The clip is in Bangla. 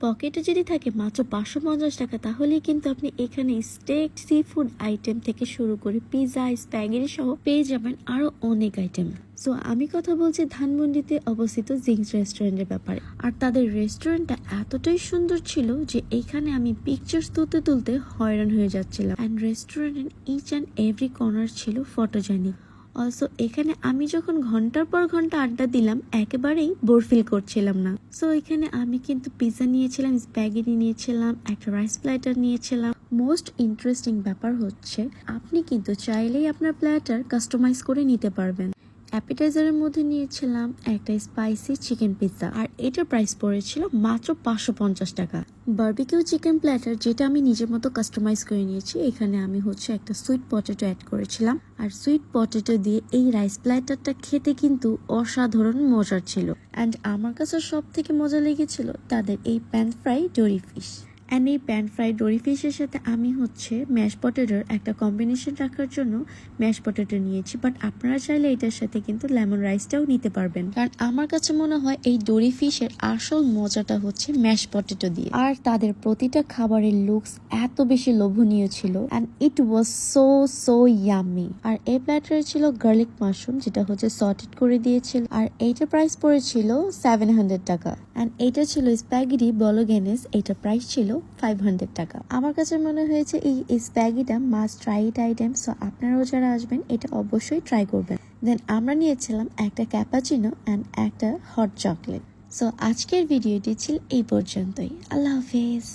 পকেটে যদি থাকে মাত্র 550 টাকা, তাহলেই কিন্তু আপনি এখানে স্টেক, সি ফুড আইটেম থেকে শুরু করে পিৎজা, স্প্যাগেটি সহ পেয়ে যাবেন আরো অনেক আইটেম। সো আমি কথা বলছি ধানমন্ডিতে অবস্থিত জিংস রেস্টুরেন্টের ব্যাপারে। আর তাদের রেস্টুরেন্টটা এতটাই সুন্দর ছিল যে এইখানে আমি পিকচার্স তুলতে তুলতে হয়রান হয়ে যাচ্ছিলাম। অ্যান্ড রেস্টুরেন্টের ইচ অ্যান্ড এভরি কর্নার ছিল ফটোজেনিক। অলসো এখানে আমি যখন ঘন্টার পর ঘন্টা আড্ডা দিলাম, একেবারেই বোর ফিল করছিলাম না। সো এখানে আমি কিন্তু পিৎজা নিয়েছিলাম, স্প্যাগেটি নিয়েছিলাম, একটা রাইস প্ল্যাটার নিয়েছিলাম। মোস্ট ইন্টারেস্টিং ব্যাপার হচ্ছে আপনি কিন্তু চাইলেই আপনার প্ল্যাটার কাস্টমাইজ করে নিতে পারবেন। অ্যাপিটাইজারের মধ্যে নিয়েছিলাম একটা স্পাইসি চিকেন পিৎজা, আর এটার প্রাইস পড়েছিল মাত্র 550 টাকা। বারবিকিউ চিকেন প্ল্যাটার, যেটা আমি নিজের মতো কাস্টমাইজ করে নিয়েছি। এখানে আমি একটা সুইট পটেটো অ্যাড করেছিলাম, আর সুইট পটেটো দিয়ে এই রাইস প্ল্যাটারটা খেতে কিন্তু অসাধারণ মজার ছিল। অ্যান্ড আমার কাছে সব থেকে মজা লেগেছিল তাদের এই pan fry dory fish. And এই প্যান ফ্রাইড ডোরি ফিশের সাথে আমি ম্যাশ পটেটোর একটা কম্বিনেশন রাখার জন্য ম্যাশ পটেটো নিয়েছি। বাট আপনারা চাইলে এটার সাথে কিন্তু লেমন রাইসটাও নিতে পারবেন, কারণ আমার কাছে মনে হয় এই ডোরি ফিশের আসল মজাটা হচ্ছে ম্যাশ পটেটো দিয়ে। আর তাদের প্রতিটা খাবারের লুকস এত বেশি লোভনীয় ছিল, and it was so yummy. আর এই প্ল্যাটারে ছিল গার্লিক মাশরুম, যেটা সটেড করে দিয়েছিল, আর এইটার প্রাইস পড়েছিল 700 টাকা। অ্যান্ড এইটা ছিল স্প্যাগেটি বলোগেনেস, এইটার প্রাইস ছিল 500 টাকা। আমার কাছে মনে হয়েছে এই স্প্যাগেটিটা must try it item. So আপনারাও যারা আসবেন এটা অবশ্যই ট্রাই করবেন। দেন আমরা নিয়েছিলাম একটা ক্যাপাচিনো অ্যান্ড একটা হট চকলেট। সো আজকের ভিডিওটি ছিল এই পর্যন্তই। আল্লাহ হাফেজ।